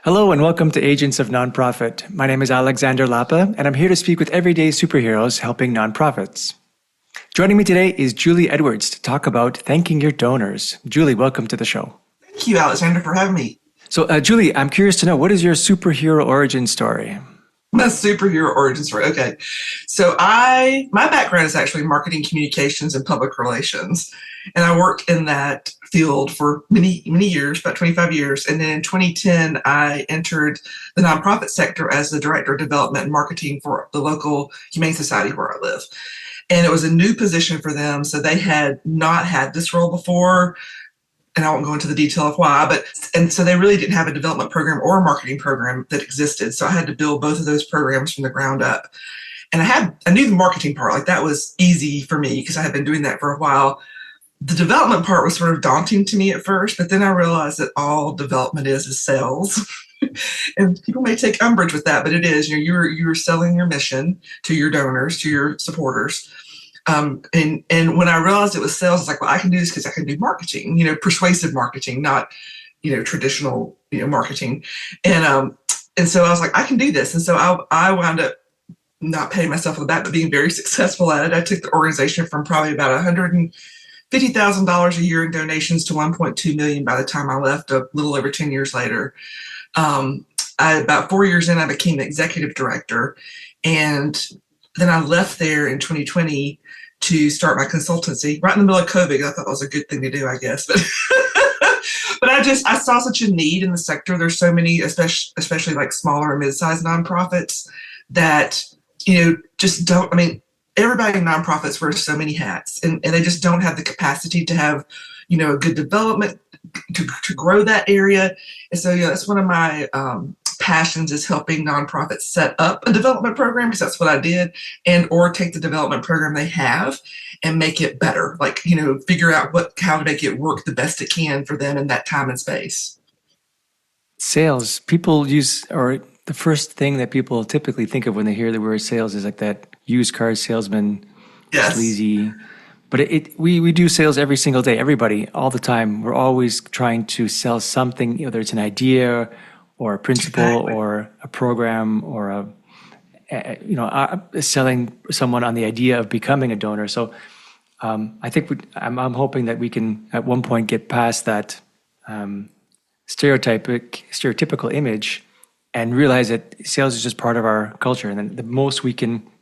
Hello and welcome to Agents of Nonprofit. My name is Alexander Lapa, and I'm here to speak with everyday superheroes helping nonprofits. Joining me today is Julie Edwards to talk about thanking your donors. Julie, welcome to the show. Thank you, Alexander, for having me. So, Julie, I'm curious to know, what is your superhero origin story? My superhero origin story. Okay. My background is actually marketing communications and public relations. And I worked in that field for many, many years, about 25 years. And then in 2010, I entered the nonprofit sector as the director of development and marketing for the local humane society where I live. And it was a new position for them. So they had not had this role before. And I won't go into the detail of why, and so they really didn't have a development program or a marketing program that existed. So I had to build both of those programs from the ground up. And I knew the marketing part, like that was easy for me because I had been doing that for a while. The development part was sort of daunting to me at first, but then I realized that all development is sales. And people may take umbrage with that, but it is, you're selling your mission to your donors, to your supporters. And when I realized it was sales, I was like, well, I can do this because I can do marketing, persuasive marketing, not, traditional, marketing. And so I was like, I can do this. And so I wound up not paying myself on the back, but being very successful at it. I took the organization from probably about $150,000 a year in donations to 1.2 million by the time I left a little over 10 years later. About 4 years in, I became the executive director. And then I left there in 2020 to start my consultancy right in the middle of COVID. I thought that was a good thing to do, I guess. But but I saw such a need in the sector. There's so many, especially like smaller and mid-sized nonprofits that, just don't, everybody in nonprofits wears so many hats and they just don't have the capacity to have, a good development to grow that area. And so, that's one of my passions is helping nonprofits set up a development program, because that's what I did, or take the development program they have and make it better, like, figure out how to make it work the best it can for them in that time and space. Sales. People use, or the first thing that people typically think of when they hear the word sales is like that used car salesman, Yes. sleazy. But we do sales every single day, everybody, all the time. We're always trying to sell something, whether it's an idea or a principle Exactly. or a program or selling someone on the idea of becoming a donor. So I think I'm hoping that we can at one point get past that stereotypical image and realize that sales is just part of our culture. And then the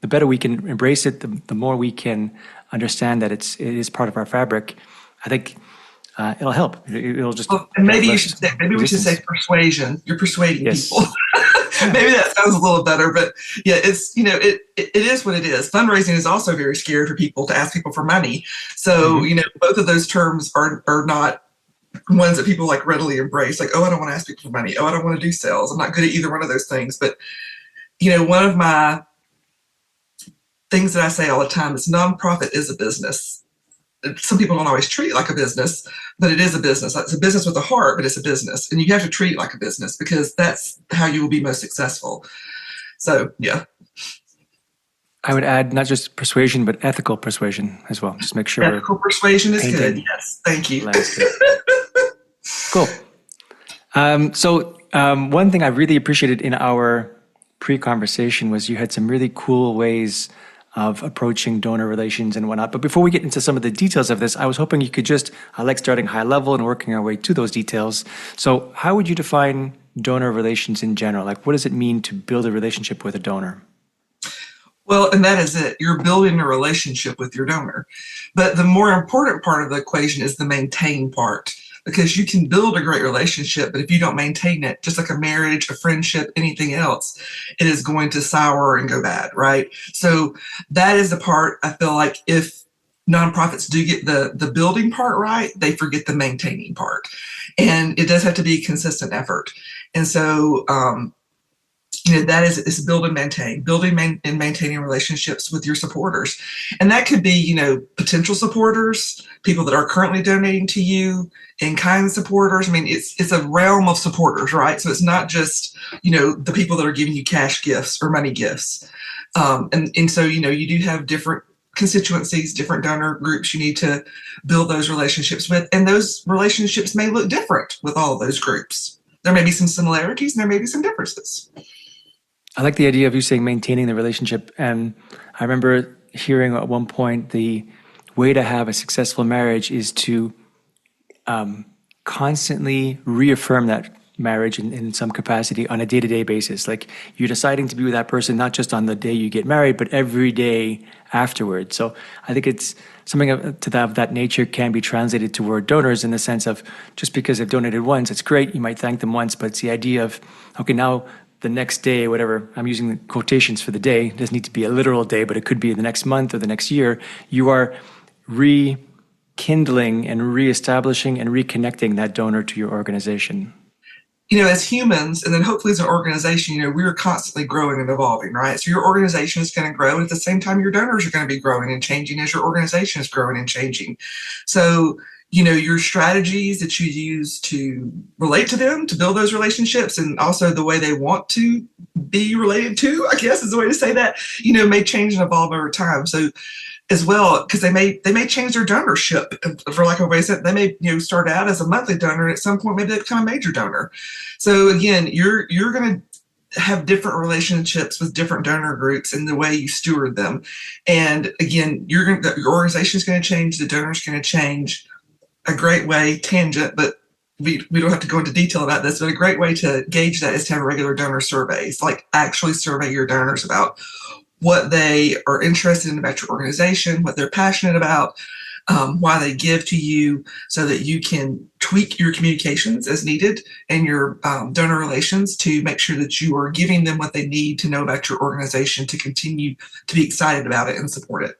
better we can embrace it, the more we can understand that it is part of our fabric. I think it'll help. It'll just And have maybe less we should say resistance. persuasion. You're persuading Yes. people. Maybe that sounds a little better, but yeah, it's, it is what it is. Fundraising is also very scary for people, to ask people for money. So, both of those terms are not ones that people like readily embrace. Like, oh, I don't want to ask people for money. Oh, I don't want to do sales. I'm not good at either one of those things. But, one of my things that I say all the time is nonprofit is a business. Some people don't always treat it like a business, but it is a business. It's a business with a heart, but it's a business. And you have to treat it like a business because that's how you will be most successful. So, yeah. I would add not just persuasion, but ethical persuasion as well. Just make sure Ethical persuasion is painting good. Yes. Thank you. landscape. Cool. One thing I really appreciated in our pre-conversation was you had some really cool ways of approaching donor relations and whatnot. But before we get into some of the details of this, I was hoping you could I like starting high level and working our way to those details. So how would you define donor relations in general? Like, what does it mean to build a relationship with a donor? Well, and that is it. You're building a relationship with your donor. But the more important part of the equation is the maintain part, because you can build a great relationship, but if you don't maintain it, just like a marriage, a friendship, anything else, it is going to sour and go bad, right? So that is the part I feel like if nonprofits do get the building part right, they forget the maintaining part. And it does have to be a consistent effort. And so, that is build and maintain, and maintaining relationships with your supporters. And that could be, potential supporters, people that are currently donating to you, in-kind supporters. It's a realm of supporters, right? So it's not just, the people that are giving you cash gifts or money gifts. And so, you do have different constituencies, different donor groups you need to build those relationships with. And those relationships may look different with all of those groups. there may be some similarities and there may be some differences. I like the idea of you saying maintaining the relationship. And I remember hearing at one point the way to have a successful marriage is to constantly reaffirm that marriage in some capacity on a day-to-day basis. Like you're deciding to be with that person, not just on the day you get married, but every day afterwards. So I think it's something of that nature can be translated toward donors in the sense of just because they've donated once, it's great. You might thank them once, but it's the idea of, okay, now the next day, whatever, I'm using the quotations for the day, it doesn't need to be a literal day, but it could be the next month or the next year. You are rekindling and reestablishing and reconnecting that donor to your organization. As humans, and then hopefully as an organization, we're constantly growing and evolving, right? So your organization is going to grow, and at the same time, your donors are going to be growing and changing as your organization is growing and changing. So, your strategies that you use to relate to them, to build those relationships, and also the way they want to be related to, I guess is the way to say that, may change and evolve over time. So as well, because they may change their donorship, for lack of a way to say it. They may start out as a monthly donor, and at some point maybe they become a major donor. So again, you're going to have different relationships with different donor groups in the way you steward them. And again, your organization is going to change, the donor is going to change. A great way, tangent, but we don't have to go into detail about this, but a great way to gauge that is to have regular donor surveys, like actually survey your donors about what they are interested in about your organization, what they're passionate about, why they give to you, so that you can tweak your communications as needed and your donor relations to make sure that you are giving them what they need to know about your organization to continue to be excited about it and support it.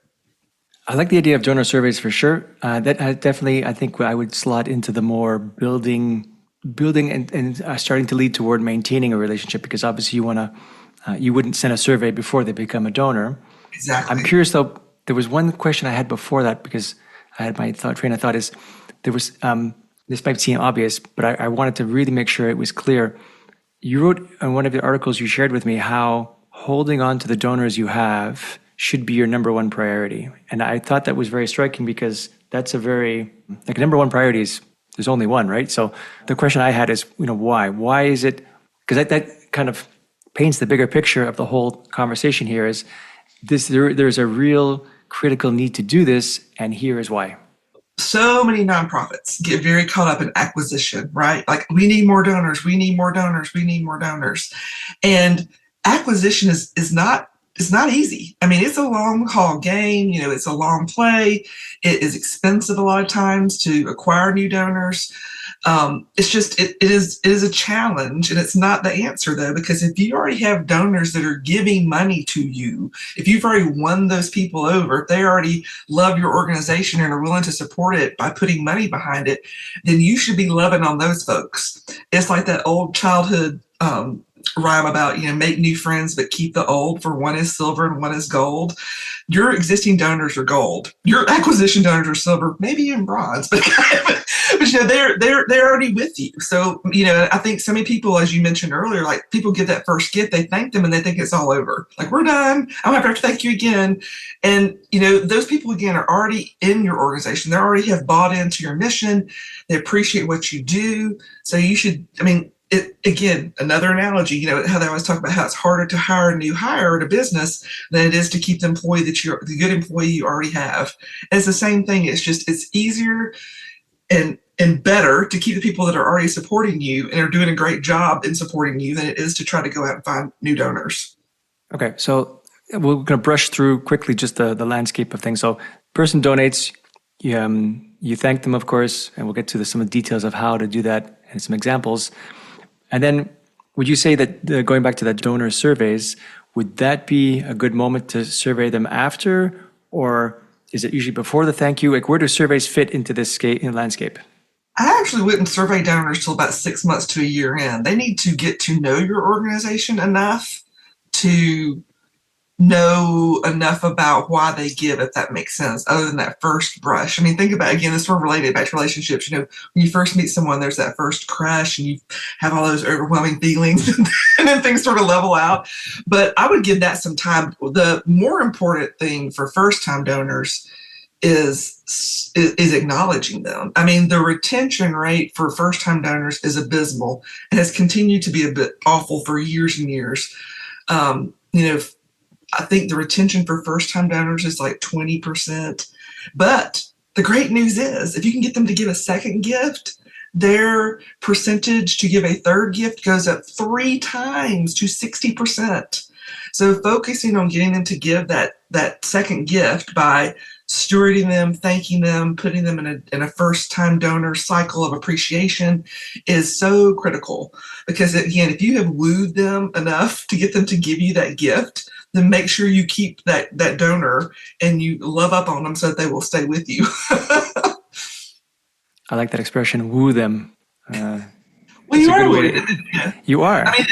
I like the idea of donor surveys for sure. That definitely, I think I would slot into the more building and starting to lead toward maintaining a relationship, because obviously you wouldn't send a survey before they become a donor. Exactly. I'm curious though, there was one question I had before that, because I had my train of thought is, there was, this might seem obvious, but I wanted to really make sure it was clear. You wrote in one of the articles you shared with me how holding on to the donors you have should be your number one priority. And I thought that was very striking, because that's a very, like, number one priority is, there's only one, right? So the question I had is, why? Why is it, because that kind of paints the bigger picture of the whole conversation here is this, there's a real critical need to do this, and here is why. So many nonprofits get very caught up in acquisition, right? Like, we need more donors, we need more donors, we need more donors. And acquisition is not easy. I mean, it's a long haul game. It's a long play. It is expensive a lot of times to acquire new donors. It's just, it is a challenge, and it's not the answer though, because if you already have donors that are giving money to you, if you've already won those people over, if they already love your organization and are willing to support it by putting money behind it, then you should be loving on those folks. It's like that old childhood, rhyme about, make new friends, but keep the old, for one is silver and one is gold. Your existing donors are gold. Your acquisition donors are silver, maybe even bronze, but they're already with you. So, I think so many people, as you mentioned earlier, like, people give that first gift, they thank them and they think it's all over. Like, we're done. I don't have to thank you again. And, those people, again, are already in your organization. They already have bought into your mission. They appreciate what you do. So you should, again, another analogy, how they always talk about how it's harder to hire a new hire at a business than it is to keep the employee the good employee you already have. And it's the same thing. It's easier and better to keep the people that are already supporting you and are doing a great job in supporting you than it is to try to go out and find new donors. Okay, so we're going to brush through quickly just the landscape of things. So person donates, you thank them, of course, and we'll get to some of the details of how to do that and some examples. And then would you say that going back to that donor surveys, would that be a good moment to survey them after, or is it usually before the thank you? Like, where do surveys fit into this landscape? I actually wouldn't survey donors till about 6 months to a year in. They need to get to know your organization enough to know enough about why they give, if that makes sense, other than that first brush. Think about, again, this is related back to relationships. When you first meet someone, there's that first crush and you have all those overwhelming feelings and then things sort of level out. But I would give that some time. The more important thing for first-time donors is acknowledging them. I mean, the retention rate for first time donors is abysmal and has continued to be a bit awful for years and years. You know, I think the retention for first time donors is like 20%. But the great news is if you can get them to give a second gift, their percentage to give a third gift goes up 3 times to 60%. So focusing on getting them to give that second gift by stewarding them, thanking them, putting them in a first time donor cycle of appreciation is so critical. Because again, if you have wooed them enough to get them to give you that gift, then make sure you keep that donor and you love up on them so that they will stay with you. I like that expression, woo them. Well, you are wooed. You are. I mean,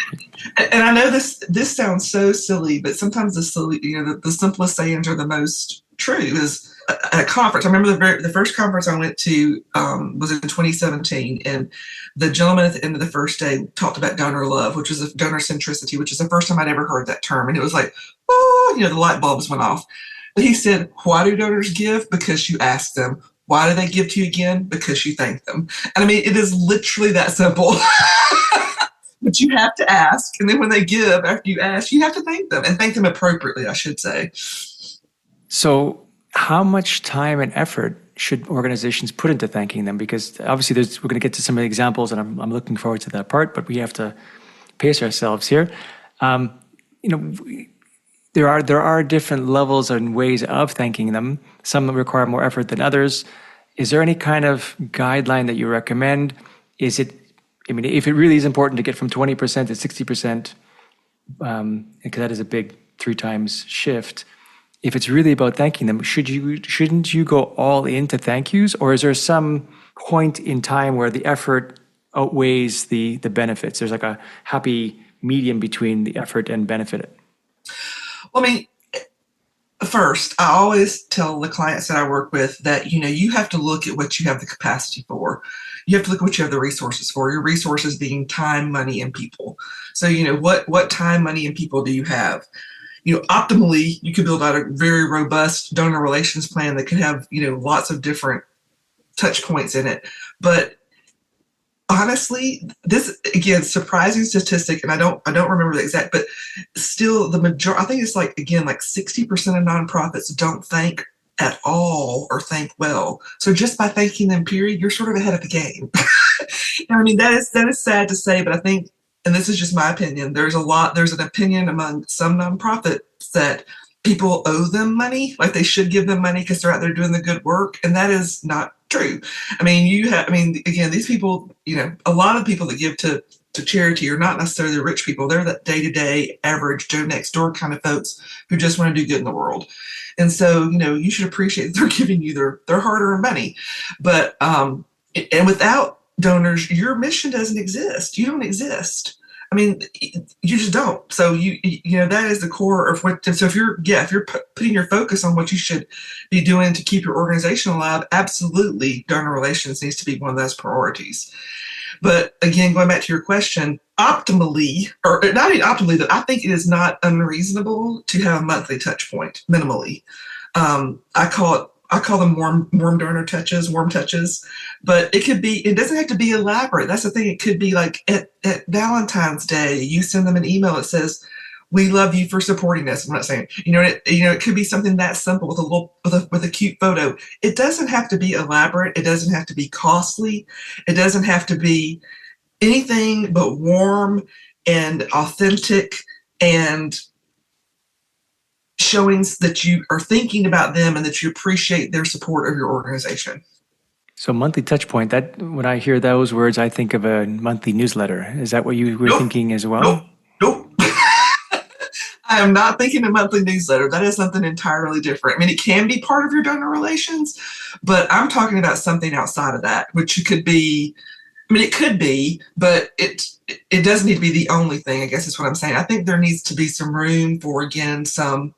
and I know this sounds so silly, but sometimes the simplest sayings are the most true. Is at a conference. I remember the first conference I went to was in 2017, and the gentleman at the end of the first day talked about donor love, which is donor centricity, which is the first time I'd ever heard that term, and it was like, oh, the light bulbs went off. But he said, "Why do donors give? Because you ask them. Why do they give to you again? Because you thank them." And I mean, it is literally that simple. But you have to ask. And then when they give, after you ask, you have to thank them and thank them appropriately, I should say. So how much time and effort should organizations put into thanking them? Because obviously we're going to get to some of the examples, and I'm looking forward to that part, but we have to pace ourselves here. There are different levels and ways of thanking them. Some require more effort than others. Is there any kind of guideline that you recommend? If it really is important to get from 20% to 60%, because that is a big 3 times shift, if it's really about thanking them, shouldn't you go all into thank yous? Or is there some point in time where the effort outweighs the benefits? There's like a happy medium between the effort and benefit. Well, I mean, first, I always tell the clients that I work with that, you have to look at what you have the capacity for. You have to look at what you have the resources for. Your resources being time, money, and people. So, what time, money, and people do you have? Optimally, you could build out a very robust donor relations plan that could have, lots of different touch points in it. But honestly, this again, surprising statistic, and I don't remember the exact, but still the majority, I think it's like 60% of nonprofits don't thank at all or thank well. So just by thanking them, period, you're sort of ahead of the game. I mean, that is sad to say, but I think, and this is just my opinion, there's an opinion among some nonprofits that people owe them money, like they should give them money because they're out there doing the good work. And that is not true. I mean, again, these people, a lot of people that give to charity are not necessarily the rich people. They're the day-to-day average Joe next door kind of folks who just want to do good in the world. And so, you should appreciate that they're giving you their hard-earned money. But, and without donors, your mission doesn't exist. You don't exist. I mean, you just don't. So that is the core of what. And so if you're putting your focus on what you should be doing to keep your organization alive, absolutely, donor relations needs to be one of those priorities. But again, going back to your question, optimally, or not even optimally, but I think it is not unreasonable to have a monthly touch point minimally. I call them warm donor touches, warm touches, but it doesn't have to be elaborate. That's the thing. It could be like at Valentine's Day, you send them an email that says, "We love you for supporting us." I'm not saying, it could be something that simple with a cute photo. It doesn't have to be elaborate. It doesn't have to be costly. It doesn't have to be anything but warm and authentic and showings that you are thinking about them and that you appreciate their support of your organization. So monthly touch point, that when I hear those words, I think of a monthly newsletter. Is that what you were thinking as well? Nope. I am not thinking a monthly newsletter. That is something entirely different. I mean, it can be part of your donor relations, but I'm talking about something outside of that, which it could be, but it doesn't need to be the only thing, I guess is what I'm saying. I think there needs to be some room for, again, some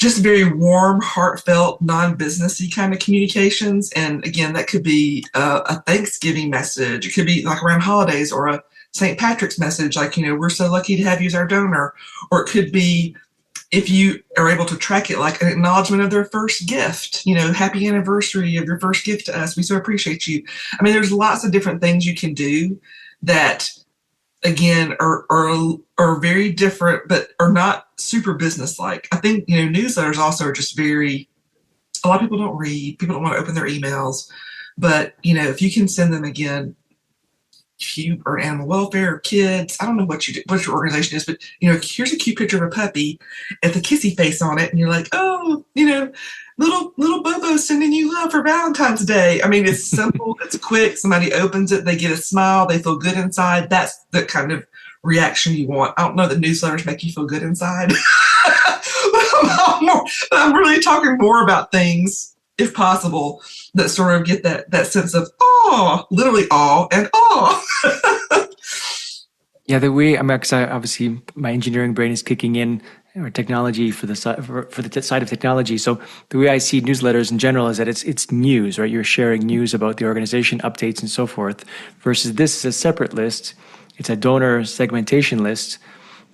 just very warm, heartfelt, non-businessy kind of communications. And again, that could be a Thanksgiving message. It could be like around holidays, or a St. Patrick's message, like, we're so lucky to have you as our donor. Or it could be if you are able to track it like an acknowledgement of their first gift, happy anniversary of your first gift to us. We so appreciate you. I mean, there's lots of different things you can do that, again, are very different, but are not super business-like. I think, newsletters also are just a lot of people don't read, people don't want to open their emails, but, if you can send them, again, if you are animal welfare or kids, I don't know what your organization is, but here's a cute picture of a puppy with a kissy face on it, and you're like, oh, little Bobo sending you love for Valentine's Day. I mean, it's simple, it's quick. Somebody opens it, they get a smile, they feel good inside. That's the kind of reaction you want. I don't know that newsletters make you feel good inside. I'm really talking more about things, if possible, that sort of get that sense of literally awe and awe. Yeah, the way because obviously my engineering brain is kicking in, or technology for the side of technology. So the way I see newsletters in general is that it's news, right? You're sharing news about the organization, updates, and so forth. Versus this is a separate list. It's a donor segmentation list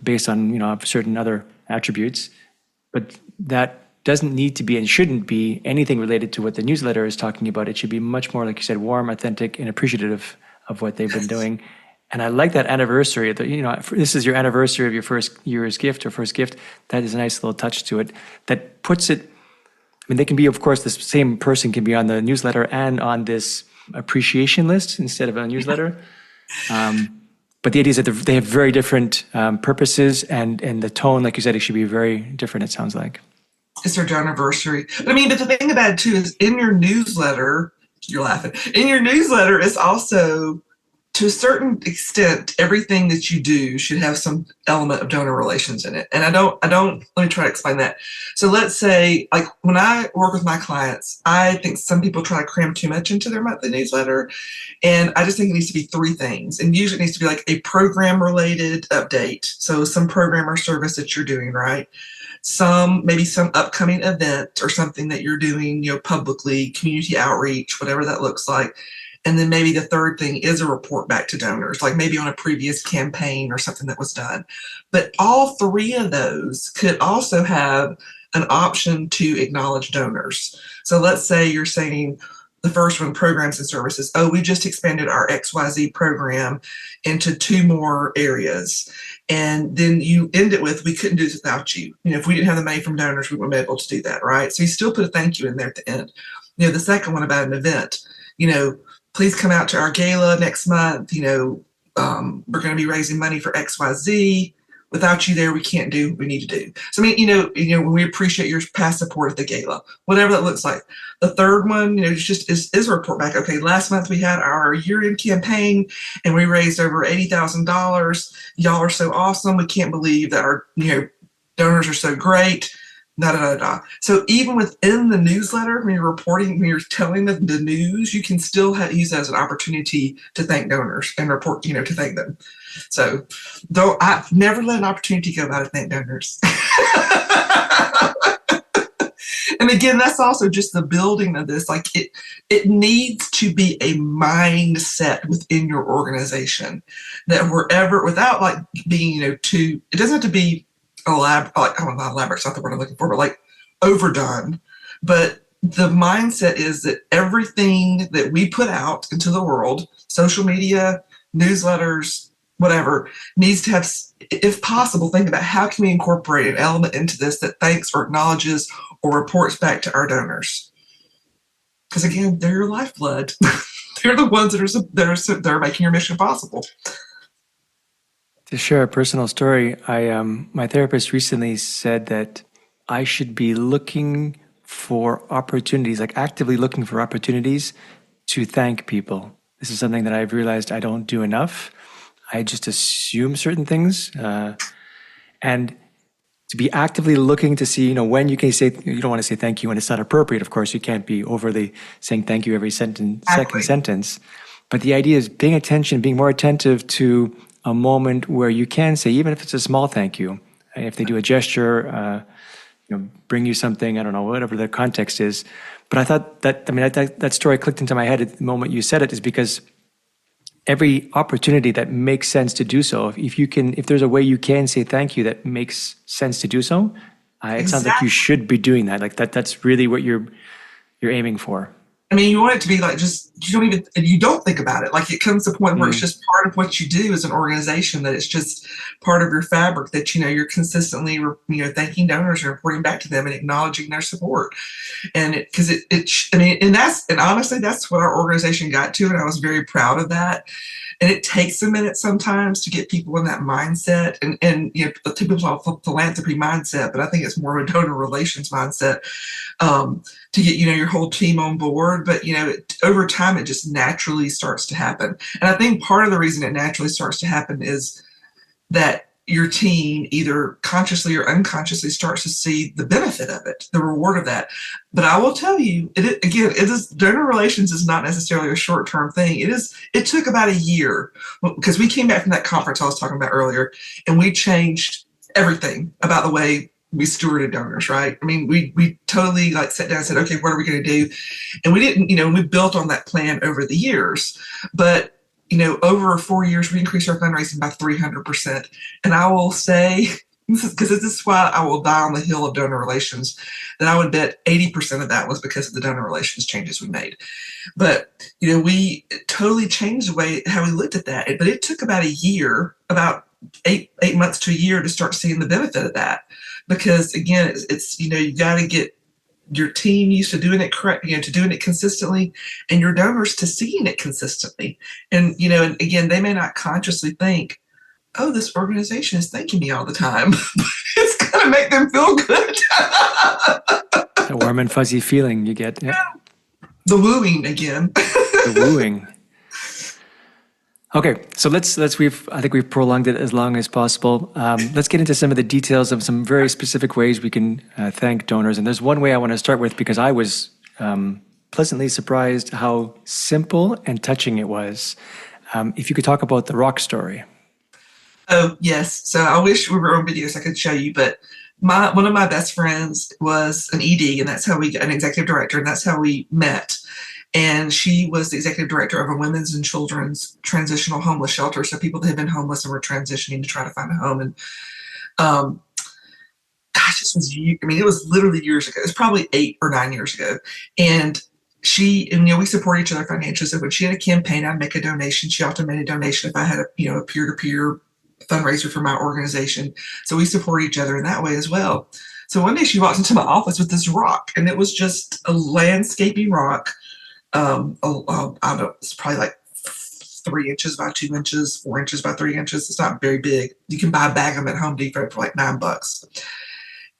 based on certain other attributes, but that doesn't need to be and shouldn't be anything related to what the newsletter is talking about. It should be much more, like you said, warm, authentic, and appreciative of what they've been doing. And I like that anniversary. This is your anniversary of your first year's gift or first gift. That is a nice little touch to it. That puts it. I mean, they can be, of course, the same person can be on the newsletter and on this appreciation list instead of a newsletter. But the idea is that they have very different purposes, and the tone, like you said, it should be very different. It sounds like. It's their anniversary. But the thing about it too is in your newsletter, you're laughing. In your newsletter is also, to a certain extent, everything that you do should have some element of donor relations in it. And let me try to explain that. So let's say, like when I work with my clients, I think some people try to cram too much into their monthly newsletter. And I just think it needs to be three things. And usually it needs to be like a program related update. So some program or service that you're doing, right? Maybe some upcoming event or something that you're doing, publicly, community outreach, whatever that looks like. And then maybe the third thing is a report back to donors, like maybe on a previous campaign or something that was done. But all three of those could also have an option to acknowledge donors. So let's say you're saying, the first one, programs and services. Oh, we just expanded our XYZ program into 2 more areas. And then you end it with, we couldn't do this without you. If we didn't have the money from donors, we wouldn't be able to do that, right? So you still put a thank you in there at the end. The second one about an event, please come out to our gala next month. We're going to be raising money for XYZ. Without you there, we can't do what we need to do. So, when we appreciate your past support at the gala, whatever that looks like. The third one, is a report back. Okay, last month we had our year-end campaign and we raised over $80,000. Y'all are so awesome. We can't believe that our, donors are so great. So even within the newsletter, when you're telling the news, you can still use that as an opportunity to thank donors and report, to thank them. So I've never let an opportunity go by to thank donors. And again, that's also just the building of this. Like it needs to be a mindset within your organization that wherever, without like being, it doesn't have to be not elaborate, it's not the word I'm looking for, but like overdone. But the mindset is that everything that we put out into the world, social media, newsletters, whatever, needs to have, if possible, think about how can we incorporate an element into this that thanks or acknowledges or reports back to our donors. Because again, they're your lifeblood. They're the ones that are making your mission possible. To share a personal story, my therapist recently said that I should be looking for opportunities, like actively looking for opportunities to thank people. This is something that I've realized I don't do enough. I just assume certain things, and to be actively looking to see, when you can say, you don't want to say thank you when it's not appropriate. Of course, you can't be overly saying thank you every second sentence. But the idea is being more attentive to a moment where you can say, even if it's a small thank you, if they do a gesture, bring you something, I don't know, whatever the context is. But I thought that story clicked into my head at the moment you said it, is because every opportunity that makes sense to do so, if there's a way you can say thank you that makes sense to do so, It sounds like you should be doing that. Like that's really what you're aiming for. I mean, you want it to be like just you don't think about it. Like it comes to a point where it's just part of what you do as an organization, that it's just part of your fabric, that, you're consistently, thanking donors and reporting back to them and acknowledging their support. And and honestly, that's what our organization got to. And I was very proud of that. And it takes a minute sometimes to get people in that mindset, and typical philanthropy mindset, but I think it's more of a donor relations mindset, to get your whole team on board. But over time, it just naturally starts to happen. And I think part of the reason it naturally starts to happen is that your team, either consciously or unconsciously, starts to see the benefit of it, the reward of that. But I will tell you, donor relations is not necessarily a short-term thing. It took about a year, because we came back from that conference I was talking about earlier, and we changed everything about the way we stewarded donors, right? I mean, we totally sat down and said, okay, what are we going to do? And we didn't, we built on that plan over the years, but over 4 years, we increased our fundraising by 300%. And I will say, because this is why I will die on the hill of donor relations, that I would bet 80% of that was because of the donor relations changes we made. But, we totally changed the way how we looked at that. But it took about a year, about eight months to a year, to start seeing the benefit of that. Because again, it's you got to get your team used to doing it correct, to doing it consistently, and your donors to seeing it consistently. And, and again, they may not consciously think, oh, this organization is thanking me all the time. It's going to make them feel good. A warm and fuzzy feeling you get. Yeah. The wooing again. The wooing. Okay, so I think we've prolonged it as long as possible. Let's get into some of the details of some very specific ways we can thank donors. And there's one way I want to start with, because I was pleasantly surprised how simple and touching it was. If you could talk about the rock story. Oh, yes. So I wish we were on video so I could show you, but one of my best friends was an ED, and that's how an executive director, and that's how we met. And she was the executive director of a women's and children's transitional homeless shelter. So people that had been homeless and were transitioning to try to find a home. And it was literally years ago. It was probably 8 or 9 years ago. And we support each other financially. So when she had a campaign, I'd make a donation. She often made a donation if I had a peer-to-peer fundraiser for my organization. So we support each other in that way as well. So one day she walked into my office with this rock, and it was just a landscaping rock. I don't know, it's probably 3 inches by 2 inches, 4 inches by 3 inches. It's not very big. You can buy a bag of them at Home Depot for $9.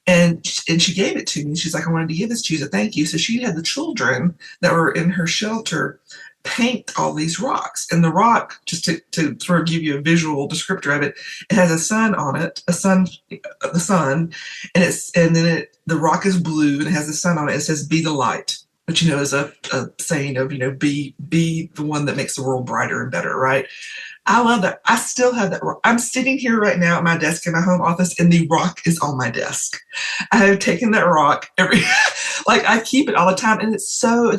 And she gave it to me. She's like, I wanted to give this to you as a thank you. So she had the children that were in her shelter paint all these rocks. And the rock, just to sort of give you a visual descriptor of it, it has a sun on it, the sun, and then the rock is blue and it has the sun on it. It says, be the light, which, is a saying of, be the one that makes the world brighter and better, right? I love that. I still have that rock. I'm sitting here right now at my desk in my home office, and the rock is on my desk. I have taken that rock I keep it all the time. And it's so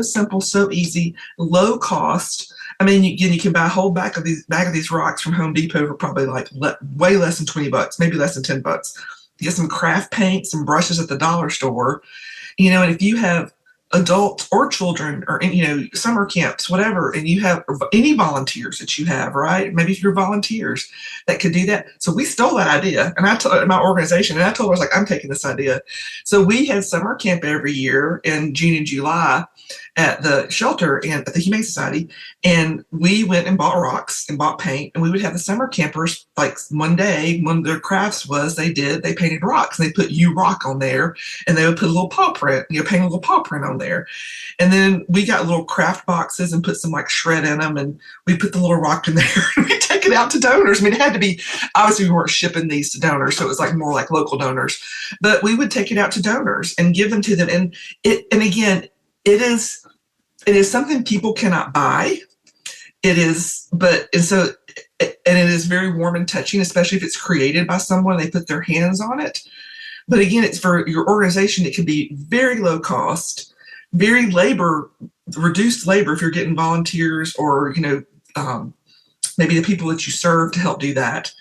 simple, so easy, low cost. I mean, you can buy a whole bag of these rocks from Home Depot for probably way less than $20, maybe less than $10. You get some craft paint, some brushes at the dollar store, and if you have adults or children or, summer camps, whatever, and you have any volunteers that you have, right? Maybe if you're volunteers that could do that. So we stole that idea, and I told my organization, and I told her, I'm taking this idea. So we had summer camp every year in June and July at the shelter and at the Humane Society. And we went and bought rocks and bought paint, and we would have the summer campers, one day, one of their crafts was they painted rocks, and they put "You Rock" on there, and they would put a little paw print, paint a little paw print on there. And then we got little craft boxes and put some shred in them, and we put the little rock in there and we take it out to donors. I mean, it had to be, obviously we weren't shipping these to donors, so it was more like local donors, but we would take it out to donors and give them to them. And again, it is something people cannot buy. It is very warm and touching, especially if it's created by someone, they put their hands on it. But again, it's for your organization. It can be very low cost, very reduced labor if you're getting volunteers or, maybe the people that you serve to help do that.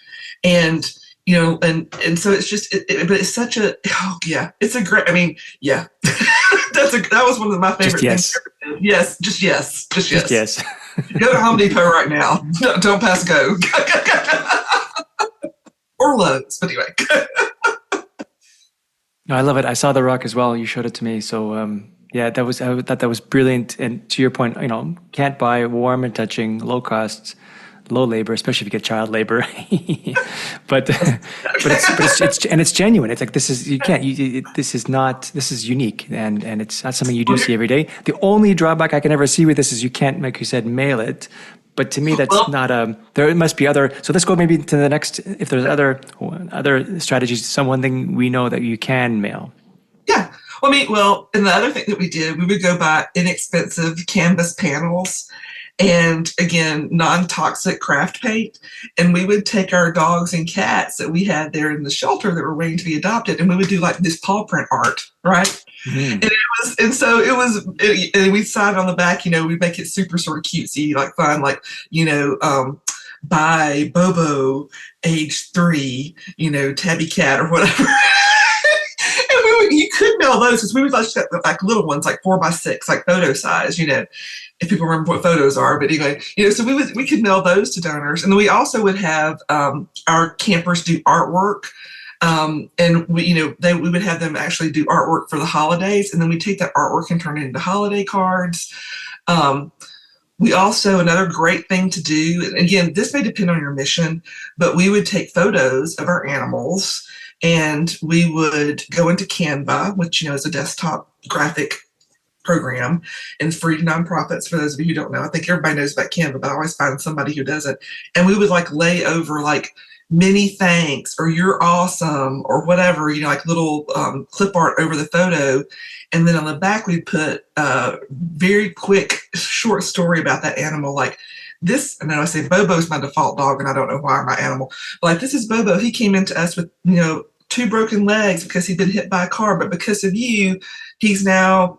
And, and so it's just, but it's such a, oh yeah, it's a great, I mean, yeah, that was one of my Just favorite things. yes. Yes, just yes, just Just yes. yes. Go to Home Depot right now. Don't pass go. Or Lowe's, but anyway. No, I love it. I saw The Rock as well. You showed it to me. So yeah, I thought that was brilliant. And to your point, can't buy warm and touching, low costs, low labor, especially if you get child labor. but it's genuine. It's like this is you can't you, it, this is unique and it's not something you do see every day. The only drawback I can ever see with this is you can't, like you said, mail it. But to me, that's Well, not there must be other. So let's go maybe to the next. If there's other strategies, one thing we know that you can mail. yeah. And the other thing that we did, we would go buy inexpensive canvas panels and again, non-toxic craft paint. And we would take our dogs and cats that we had there in the shelter that were waiting to be adopted, and we would do like this paw print art, right? Mm-hmm. And we'd sign on the back, we'd make it super sort of cutesy, like fun, like, by Bobo, age 3, tabby cat or whatever. And you could mail those because we would like little ones, like 4x6, like photo size, if people remember what photos are. But anyway, so we could mail those to donors. And then we also would have our campers do artwork. And we would have them actually do artwork for the holidays. And then we take that artwork and turn it into holiday cards. We also, another great thing to do, and again, this may depend on your mission, but we would take photos of our animals and we would go into Canva, which, is a desktop graphic program and free to nonprofits. For those of you who don't know, I think everybody knows about Canva, but I always find somebody who doesn't. And we would like lay over like many thanks or you're awesome or whatever, like little clip art over the photo. And then on the back, we put a very quick short story about that animal. Like this, and then I say Bobo's my default dog, and I don't know why my animal. But like, this is Bobo. He came into us with, 2 broken legs because he'd been hit by a car, but because of you, he's now,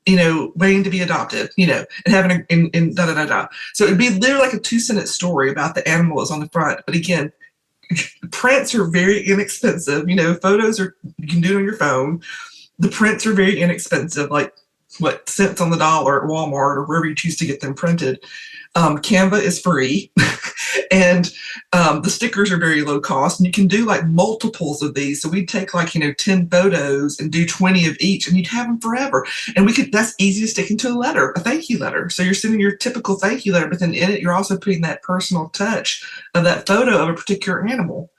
waiting to be adopted, and having in da da da da. So it'd be literally like a 2-sentence story about the animal that's on the front. But again, prints are very inexpensive. Photos you can do it on your phone. The prints are very inexpensive, like what, cents on the dollar at Walmart or wherever you choose to get them printed. Canva is free. And the stickers are very low cost, and you can do like multiples of these. So we'd take like 10 photos and do 20 of each, and you'd have them forever. And that's easy to stick into a thank you letter. So you're sending your typical thank you letter, but then in it you're also putting that personal touch of that photo of a particular animal.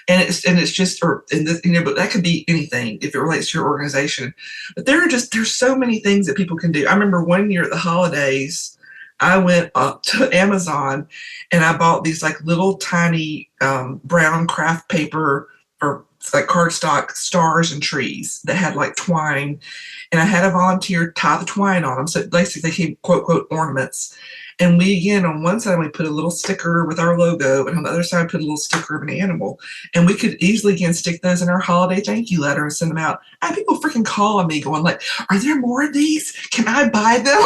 But that could be anything if it relates to your organization. But there's so many things that people can do. I remember one year at the holidays, I went up to Amazon and I bought these like little tiny brown craft paper or like cardstock stars and trees that had like twine. And I had a volunteer tie the twine on them. So basically they became quote, quote, ornaments. And we, again, on one side, we put a little sticker with our logo, and on the other side, put a little sticker of an animal. And we could easily, again, stick those in our holiday thank you letter and send them out. I had people freaking calling me going like, are there more of these? Can I buy them?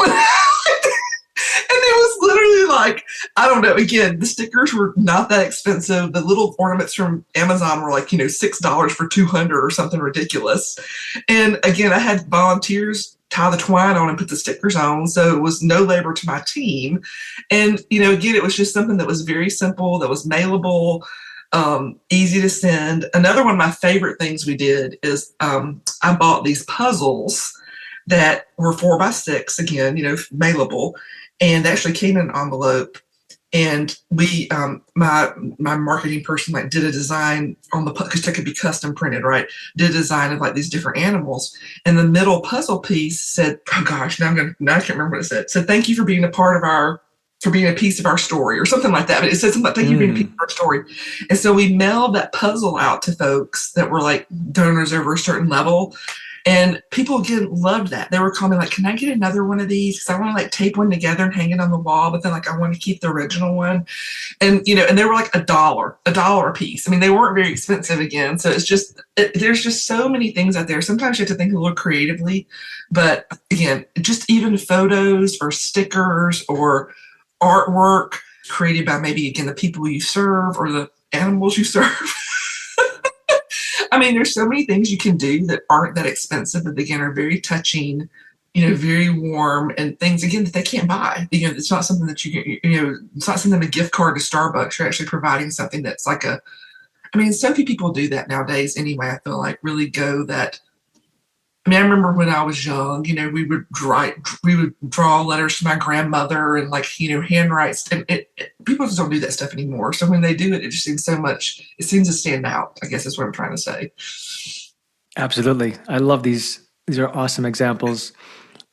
And it was literally like, I don't know. Again, the stickers were not that expensive. The little ornaments from Amazon were like, $6 for 200 or something ridiculous. And again, I had volunteers tie the twine on and put the stickers on. So it was no labor to my team. And, again, it was just something that was very simple, that was mailable, easy to send. Another one of my favorite things we did is I bought these puzzles that were 4x6, again, mailable. And they actually came in an envelope. And we, my marketing person, like did a design on the, because they could be custom printed, right? Did a design of like these different animals. And the middle puzzle piece said, oh gosh, now I can't remember what it said. It said, thank you for being for being a piece of our story or something like that. But it said something like, thank you for being a piece of our story. And so we mailed that puzzle out to folks that were like donors over a certain level. And people, again, loved that. They were calling me like, can I get another one of these? Because I want to like tape one together and hang it on the wall. But then like, I want to keep the original one. And, and they were like $1 a piece. I mean, they weren't very expensive again. So it's just, there's just so many things out there. Sometimes you have to think a little creatively. But again, just even photos or stickers or artwork created by maybe, again, the people you serve or the animals you serve. I mean, there's so many things you can do that aren't that expensive, but again are very touching, very warm, and things again that they can't buy. It's not something that it's not something a gift card to Starbucks. You're actually providing something that's like I mean, so few people do that nowadays anyway. I feel like really go that. I mean, I remember when I was young, we would draw letters to my grandmother and handwrite, and people just don't do that stuff anymore. So when they do it, it just seems it seems to stand out, I guess is what I'm trying to say. Absolutely. I love these. These are awesome examples.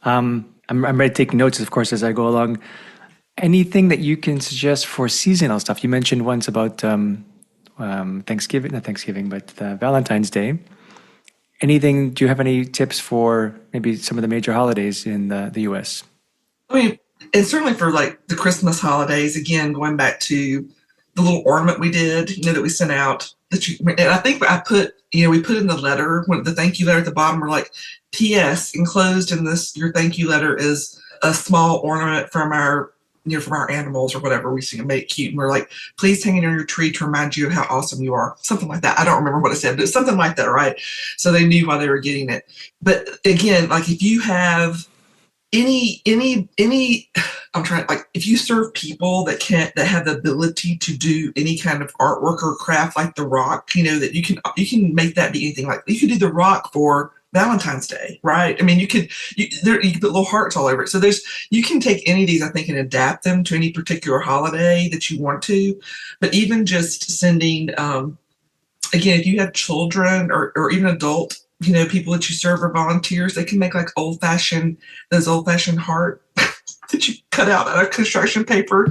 I'm ready to take notes, of course, as I go along. Anything that you can suggest for seasonal stuff? You mentioned once about Thanksgiving, not Thanksgiving, but Valentine's Day. Anything, do you have any tips for maybe some of the major holidays in the US? I mean, and certainly for like the Christmas holidays, again, going back to the little ornament we did, that we sent out. And I think I put, we put in the letter, the thank you letter at the bottom, we're like, P.S. enclosed in this, your thank you letter is a small ornament from from our animals or whatever. We see them make it cute. And we're like, please hang it on your tree to remind you of how awesome you are. Something like that. I don't remember what it said, but it's something like that, right? So they knew why they were getting it. But again, like if you have any I'm trying, like if you serve people that have the ability to do any kind of artwork or craft like the rock, that you can make that be anything. Like you could do the rock for Valentine's Day, right? I mean, you could put little hearts all over it. So you can take any of these, I think, and adapt them to any particular holiday that you want to. But even just sending, again, if you have children or even adult, people that you serve or volunteers, they can make like those old fashioned heart that you cut out of construction paper,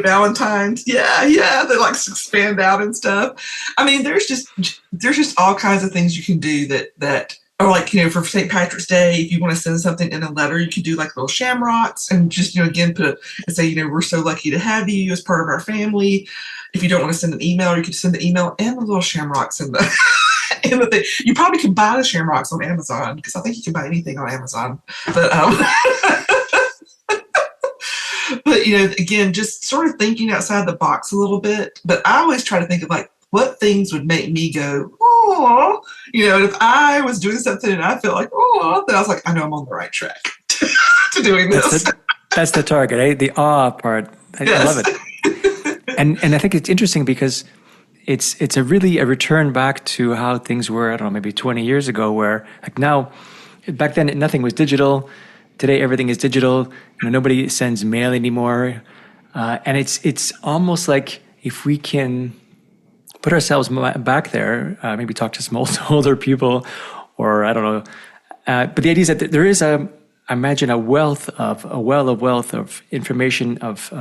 Valentine's. Yeah. They like expand out and stuff. I mean, there's just all kinds of things you can do that or like, for St. Patrick's Day, if you want to send something in a letter, you could do like little shamrocks and just, again, and say, we're so lucky to have you as part of our family. If you don't want to send an email, you could send the email and the little shamrocks in the and the thing. You probably can buy the shamrocks on Amazon because I think you can buy anything on Amazon. But but again, just sort of thinking outside the box a little bit. But I always try to think of like what things would make me go, oh, and if I was doing something and I felt like, oh, then I was like, I know I'm on the right track to doing this. That's the target, eh? The awe part. I love it. And I think it's interesting because it's really a return back to how things were, I don't know, maybe 20 years ago, where like now, back then nothing was digital. Today everything is digital. Nobody sends mail anymore. And it's almost like if we can put ourselves back there, maybe talk to some older people, or I don't know. But the idea is that there is I imagine a well of wealth of information, of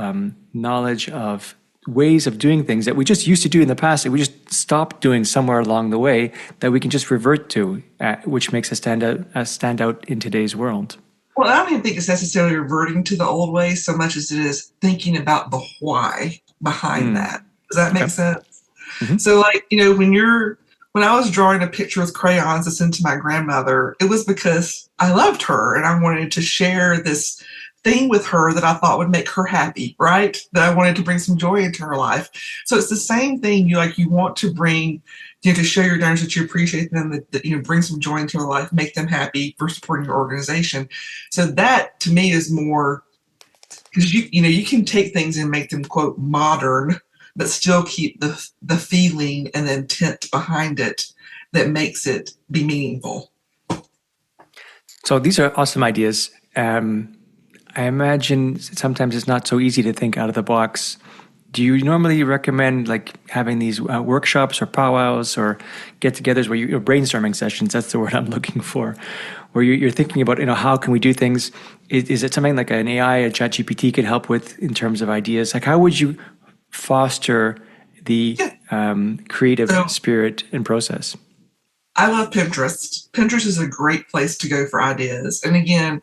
knowledge, of ways of doing things that we just used to do in the past that we just stopped doing somewhere along the way that we can just revert to, which makes us stand out in today's world. Well, I don't even think it's necessarily reverting to the old ways so much as it is thinking about the why behind that. Does that make sense? Mm-hmm. So like, when I was drawing a picture with crayons to send to my grandmother, it was because I loved her and I wanted to share this thing with her that I thought would make her happy, right? That I wanted to bring some joy into her life. So it's the same thing. You want to bring, to show your donors that you appreciate them, that bring some joy into their life, make them happy for supporting your organization. So that to me is more, because you can take things and make them quote modern, but still keep the feeling and the intent behind it that makes it be meaningful. So these are awesome ideas. I imagine sometimes it's not so easy to think out of the box. Do you normally recommend like having these workshops or powwows or get-togethers where you're brainstorming sessions? That's the word I'm looking for, where you're thinking about how can we do things? Is it something like an AI, a ChatGPT could help with in terms of ideas? Like how would you foster the creative spirit and process? I love Pinterest. Pinterest is a great place to go for ideas. And again,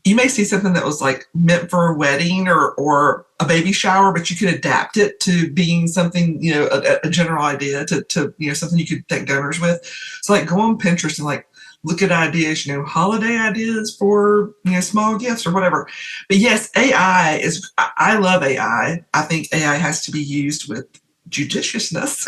you may see something that was like meant for a wedding or a baby shower, but you could adapt it to being something, a general idea to something you could thank donors with. So like go on Pinterest and like look at ideas, holiday ideas for, small gifts or whatever. But yes, I love AI. I think AI has to be used with judiciousness.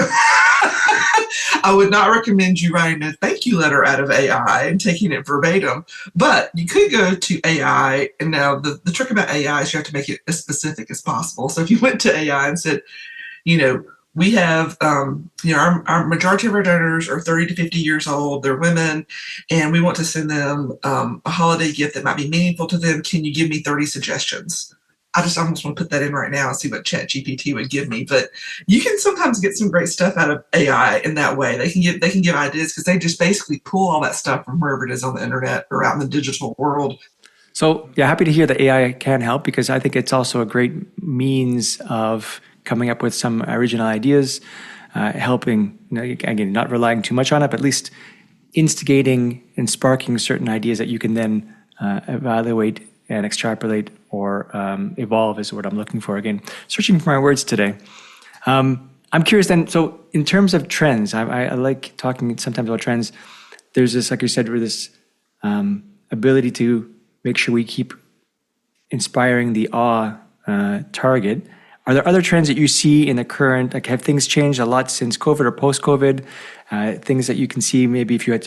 I would not recommend you writing a thank you letter out of AI and taking it verbatim, but you could go to AI. And now the trick about AI is you have to make it as specific as possible. So if you went to AI and said, you know, we have, our majority of our donors are 30 to 50 years old. They're women, and we want to send them a holiday gift that might be meaningful to them. Can you give me 30 suggestions? I just almost want to put that in right now and see what ChatGPT would give me. But you can sometimes get some great stuff out of AI in that way. They can give ideas because they just basically pull all that stuff from wherever it is on the internet or out in the digital world. So yeah, happy to hear that AI can help, because I think it's also a great means of coming up with some original ideas, helping, again, not relying too much on it, but at least instigating and sparking certain ideas that you can then evaluate and extrapolate or evolve is what I'm looking for. Again, searching for my words today. I'm curious then, so in terms of trends, I like talking sometimes about trends. There's this, like you said, with this ability to make sure we keep inspiring the awe target. Are there other trends that you see in the current, like have things changed a lot since COVID or post-COVID? Things that you can see maybe if you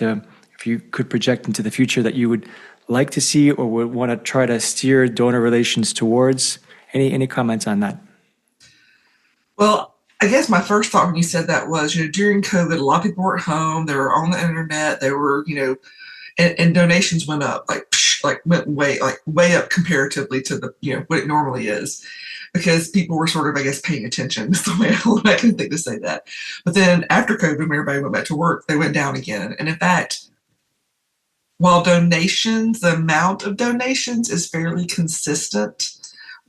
could project into the future that you would like to see or would want to try to steer donor relations towards? Any comments on that? Well, I guess my first thought when you said that was, during COVID, a lot of people were at home, they were on the internet, they were, and donations went up, went way up comparatively to the, what it normally is, because people were sort of, I guess, paying attention. That's the way I can think to say that. But then after COVID, when everybody went back to work, they went down again. And in fact, while the amount of donations is fairly consistent,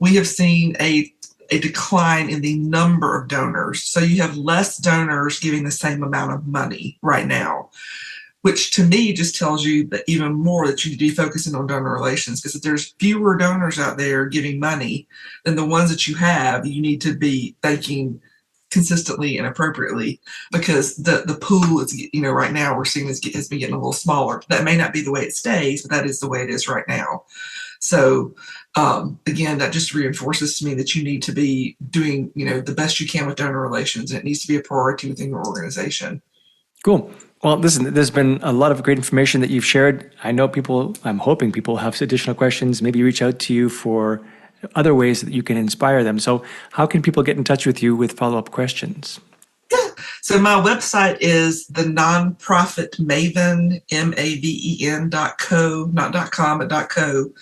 we have seen a decline in the number of donors. So you have less donors giving the same amount of money right now, which to me just tells you that even more that you need to be focusing on donor relations, because if there's fewer donors out there giving money than the ones that you have, you need to be thanking consistently and appropriately, because the pool is, right now we're seeing has been getting a little smaller. That may not be the way it stays, but that is the way it is right now. So again, that just reinforces to me that you need to be doing, the best you can with donor relations, and it needs to be a priority within your organization. Cool. Well, listen, there's been a lot of great information that you've shared. I'm hoping people have additional questions, maybe reach out to you for other ways that you can inspire them. So how can people get in touch with you with follow-up questions? Yeah. So my website is the nonprofit maven, MAVEN.co, not .com, but .co.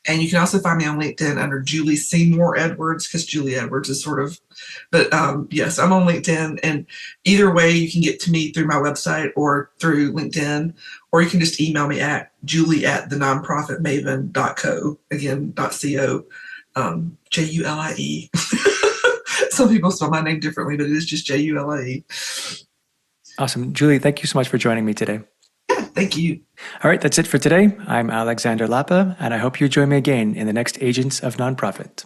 And you can also find me on LinkedIn under Julie Seymour Edwards, because Julie Edwards is sort of, but yes, I'm on LinkedIn. And either way, you can get to me through my website or through LinkedIn, or you can just email me at julie@thenonprofitmaven.co, again, .co, JULIE. Some people spell my name differently, but it is just JULIE. Awesome. Julie, thank you so much for joining me today. Yeah, thank you. All right, that's it for today. I'm Alexander Lapa, and I hope you join me again in the next Agents of Nonprofit.